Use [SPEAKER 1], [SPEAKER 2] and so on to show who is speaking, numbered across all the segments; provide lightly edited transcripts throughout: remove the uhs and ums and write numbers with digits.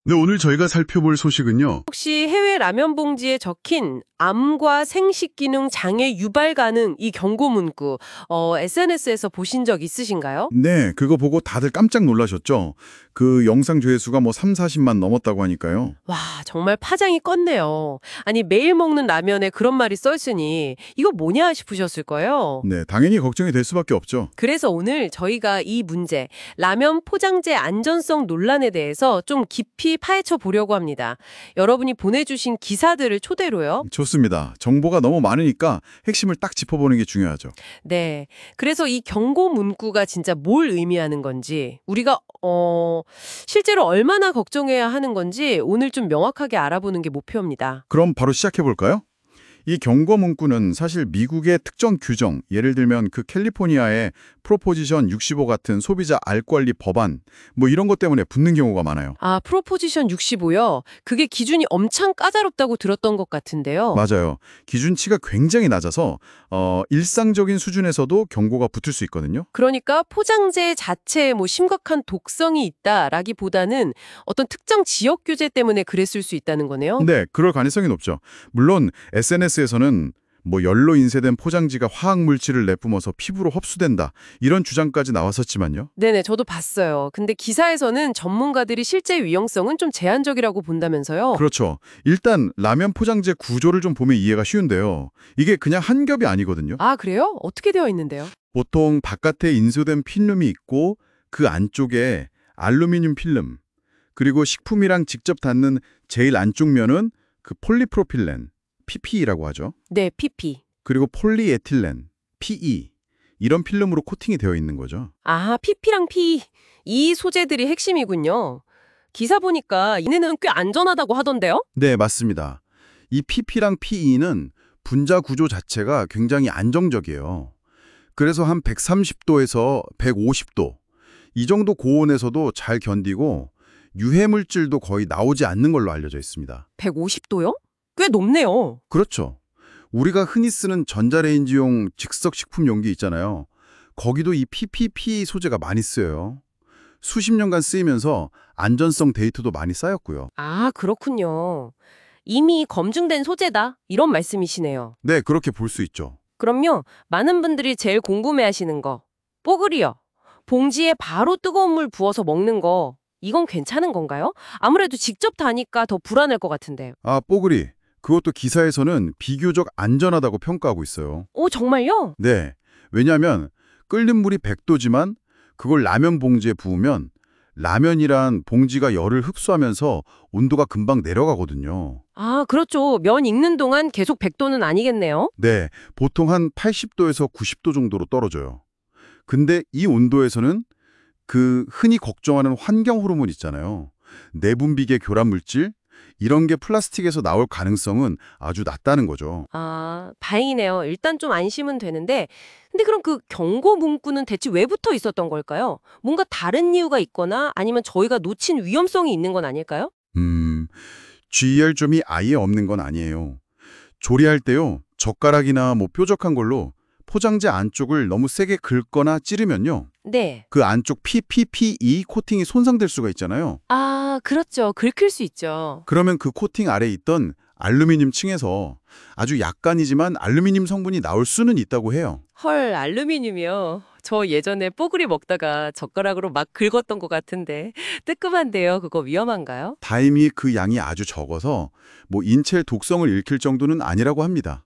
[SPEAKER 1] 네, 오늘 저희가 살펴볼 소식은요.
[SPEAKER 2] 혹시 해외 라면 봉지에 적힌 암과 생식 기능 장애 유발 가능 이 경고 문구 SNS에서 보신 적 있으신가요?
[SPEAKER 1] 네, 그거 보고 다들 깜짝 놀라셨죠? 그 영상 조회수가 뭐 3, 40만 넘었다고 하니까요.
[SPEAKER 2] 와, 정말 파장이 껐네요. 아니, 매일 먹는 라면에 그런 말이 써 있으니 이거 뭐냐 싶으셨을 거예요.
[SPEAKER 1] 네, 당연히 걱정이 될 수밖에 없죠.
[SPEAKER 2] 그래서 오늘 저희가 이 문제, 라면 포장재 안전성 논란에 대해서 좀 깊이 파헤쳐 보려고 합니다. 여러분이 보내주신 기사들을 토대로요.
[SPEAKER 1] 좋습니다. 정보가 너무 많으니까 핵심을 딱 짚어보는 게 중요하죠.
[SPEAKER 2] 네. 그래서 이 경고 문구가 진짜 뭘 의미하는 건지, 우리가 실제로 얼마나 걱정해야 하는 건지 오늘 좀 명확하게 알아보는 게 목표입니다.
[SPEAKER 1] 그럼 바로 시작해 볼까요? 이 경고 문구는 사실 미국의 특정 규정, 예를 들면 그 캘리포니아의 프로포지션 65 같은 소비자 알 권리 법안, 뭐 이런 것 때문에 붙는 경우가 많아요.
[SPEAKER 2] 아, 프로포지션 65요? 그게 기준이 엄청 까다롭다고 들었던 것 같은데요.
[SPEAKER 1] 맞아요. 기준치가 굉장히 낮아서 일상적인 수준에서도 경고가 붙을 수 있거든요.
[SPEAKER 2] 그러니까 포장재 자체에 뭐 심각한 독성이 있다라기보다는 어떤 특정 지역 규제 때문에 그랬을 수 있다는 거네요.
[SPEAKER 1] 네, 그럴 가능성이 높죠. 물론 SNS에서는 뭐 열로 인쇄된 포장지가 화학 물질을 내뿜어서 피부로 흡수된다 이런 주장까지 나왔었지만요.
[SPEAKER 2] 네네, 저도 봤어요. 근데 기사에서는 전문가들이 실제 위험성은 좀 제한적이라고 본다면서요.
[SPEAKER 1] 그렇죠. 일단 라면 포장재 구조를 좀 보면 이해가 쉬운데요. 이게 그냥 한 겹이 아니거든요.
[SPEAKER 2] 아, 그래요? 어떻게 되어 있는데요?
[SPEAKER 1] 보통 바깥에 인쇄된 필름이 있고 그 안쪽에 알루미늄 필름, 그리고 식품이랑 직접 닿는 제일 안쪽 면은 그 폴리프로필렌, PPE라고 하죠.
[SPEAKER 2] 네, PP.
[SPEAKER 1] 그리고 폴리에틸렌, PE, 이런 필름으로 코팅이 되어 있는 거죠.
[SPEAKER 2] 아, PP랑 P. 이 소재들이 핵심이군요. 기사 보니까 얘네는 꽤 안전하다고 하던데요?
[SPEAKER 1] 네, 맞습니다. 이 PP랑 PE는 분자 구조 자체가 굉장히 안정적이에요. 그래서 한 130도에서 150도, 이 정도 고온에서도 잘 견디고 유해 물질도 거의 나오지 않는 걸로 알려져 있습니다.
[SPEAKER 2] 150도요? 꽤 높네요.
[SPEAKER 1] 그렇죠. 우리가 흔히 쓰는 전자레인지용 즉석식품 용기 있잖아요. 거기도 이 PPE 소재가 많이 쓰여요. 수십 년간 쓰이면서 안전성 데이터도 많이 쌓였고요.
[SPEAKER 2] 아, 그렇군요. 이미 검증된 소재다. 이런 말씀이시네요.
[SPEAKER 1] 네, 그렇게 볼 수 있죠.
[SPEAKER 2] 그럼요, 많은 분들이 제일 궁금해하시는 거. 뽀글이요. 봉지에 바로 뜨거운 물 부어서 먹는 거. 이건 괜찮은 건가요? 아무래도 직접 다니까 더 불안할 것 같은데.
[SPEAKER 1] 아, 뽀글이. 그것도 기사에서는 비교적 안전하다고 평가하고 있어요.
[SPEAKER 2] 오, 정말요?
[SPEAKER 1] 네. 왜냐하면 끓는 물이 100도지만 그걸 라면 봉지에 부으면 라면이란 봉지가 열을 흡수하면서 온도가 금방 내려가거든요.
[SPEAKER 2] 아, 그렇죠. 면 익는 동안 계속 100도는 아니겠네요.
[SPEAKER 1] 네. 보통 한 80도에서 90도 정도로 떨어져요. 근데 이 온도에서는 그 흔히 걱정하는 환경 호르몬 있잖아요. 내분비계 교란 물질, 이런 게 플라스틱에서 나올 가능성은 아주 낮다는 거죠.
[SPEAKER 2] 아, 다행이네요. 일단 좀 안심은 되는데, 근데 그럼 그 경고 문구는 대체 왜 붙어 있었던 걸까요? 뭔가 다른 이유가 있거나 아니면 저희가 놓친 위험성이 있는 건 아닐까요?
[SPEAKER 1] 주의할 점이 아예 없는 건 아니에요. 조리할 때요, 젓가락이나 뭐 뾰족한 걸로 포장재 안쪽을 너무 세게 긁거나 찌르면요,
[SPEAKER 2] 네.
[SPEAKER 1] 그 안쪽 PPE 코팅이 손상될 수가 있잖아요.
[SPEAKER 2] 아, 그렇죠. 긁힐 수 있죠.
[SPEAKER 1] 그러면 그 코팅 아래에 있던 알루미늄 층에서 아주 약간이지만 알루미늄 성분이 나올 수는 있다고 해요.
[SPEAKER 2] 헐, 알루미늄이요. 저 예전에 뽀글이 먹다가 젓가락으로 막 긁었던 것 같은데 뜨끔한데요. 그거 위험한가요?
[SPEAKER 1] 다행히 그 양이 아주 적어서 뭐 인체 독성을 일으킬 정도는 아니라고 합니다.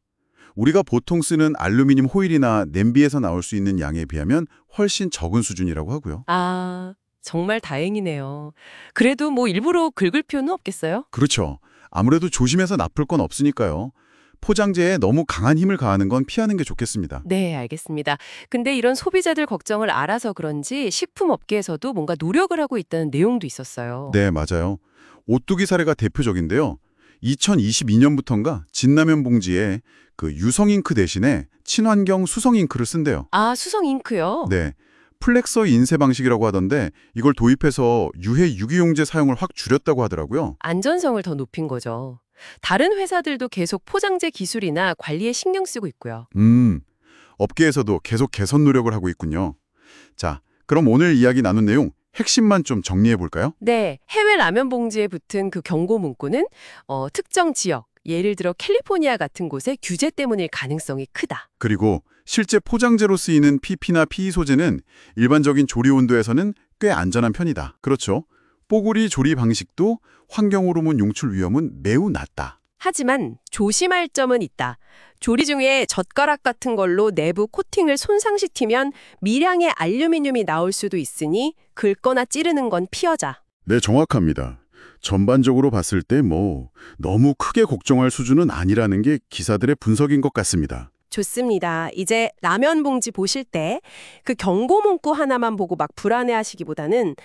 [SPEAKER 1] 우리가 보통 쓰는 알루미늄 호일이나 냄비에서 나올 수 있는 양에 비하면 훨씬 적은 수준이라고 하고요.
[SPEAKER 2] 아, 정말 다행이네요. 그래도 뭐 일부러 긁을 필요는 없겠어요?
[SPEAKER 1] 그렇죠. 아무래도 조심해서 나쁠 건 없으니까요. 포장재에 너무 강한 힘을 가하는 건 피하는 게 좋겠습니다.
[SPEAKER 2] 네, 알겠습니다. 근데 이런 소비자들 걱정을 알아서 그런지 식품업계에서도 뭔가 노력을 하고 있다는 내용도 있었어요.
[SPEAKER 1] 네, 맞아요. 오뚜기 사례가 대표적인데요. 2022년부터인가 진라면 봉지에 그 유성 잉크 대신에 친환경 수성 잉크를 쓴대요.
[SPEAKER 2] 아, 수성 잉크요?
[SPEAKER 1] 네. 플렉서 인쇄 방식이라고 하던데 이걸 도입해서 유해 유기용제 사용을 확 줄였다고 하더라고요.
[SPEAKER 2] 안전성을 더 높인 거죠. 다른 회사들도 계속 포장재 기술이나 관리에 신경 쓰고 있고요.
[SPEAKER 1] 업계에서도 계속 개선 노력을 하고 있군요. 자, 그럼 오늘 이야기 나눈 내용 핵심만 좀 정리해 볼까요?
[SPEAKER 2] 네, 해외 라면 봉지에 붙은 그 경고 문구는 특정 지역, 예를 들어 캘리포니아 같은 곳의 규제 때문일 가능성이 크다.
[SPEAKER 1] 그리고 실제 포장재로 쓰이는 PP나 PE 소재는 일반적인 조리 온도에서는 꽤 안전한 편이다. 그렇죠. 뽀글이 조리 방식도 환경호르몬 용출 위험은 매우 낮다.
[SPEAKER 2] 하지만 조심할 점은 있다. 조리 중에 젓가락 같은 걸로 내부 코팅을 손상시키면 미량의 알루미늄이 나올 수도 있으니 긁거나 찌르는 건 피하자.
[SPEAKER 1] 네, 정확합니다. 전반적으로 봤을 때 너무 크게 걱정할 수준은 아니라는 게 기사들의 분석인 것 같습니다.
[SPEAKER 2] 좋습니다. 이제 라면 봉지 보실 때 그 경고 문구 하나만 보고 막 불안해하시기보다는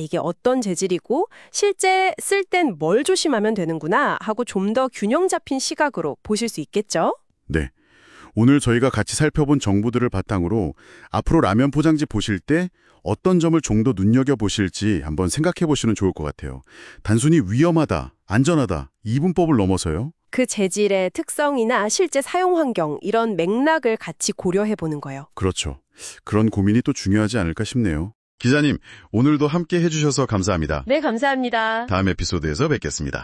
[SPEAKER 2] 이게 어떤 재질이고 실제 쓸 땐 뭘 조심하면 되는구나 하고 좀 더 균형 잡힌 시각으로 보실 수 있겠죠?
[SPEAKER 1] 네. 오늘 저희가 같이 살펴본 정보들을 바탕으로 앞으로 라면 포장지 보실 때 어떤 점을 좀 더 눈여겨보실지 한번 생각해 보시면 좋을 것 같아요. 단순히 위험하다, 안전하다, 이분법을 넘어서요.
[SPEAKER 2] 그 재질의 특성이나 실제 사용 환경 이런 맥락을 같이 고려해 보는 거예요.
[SPEAKER 1] 그렇죠. 그런 고민이 또 중요하지 않을까 싶네요. 기자님, 오늘도 함께 해주셔서 감사합니다.
[SPEAKER 2] 네, 감사합니다.
[SPEAKER 1] 다음 에피소드에서 뵙겠습니다.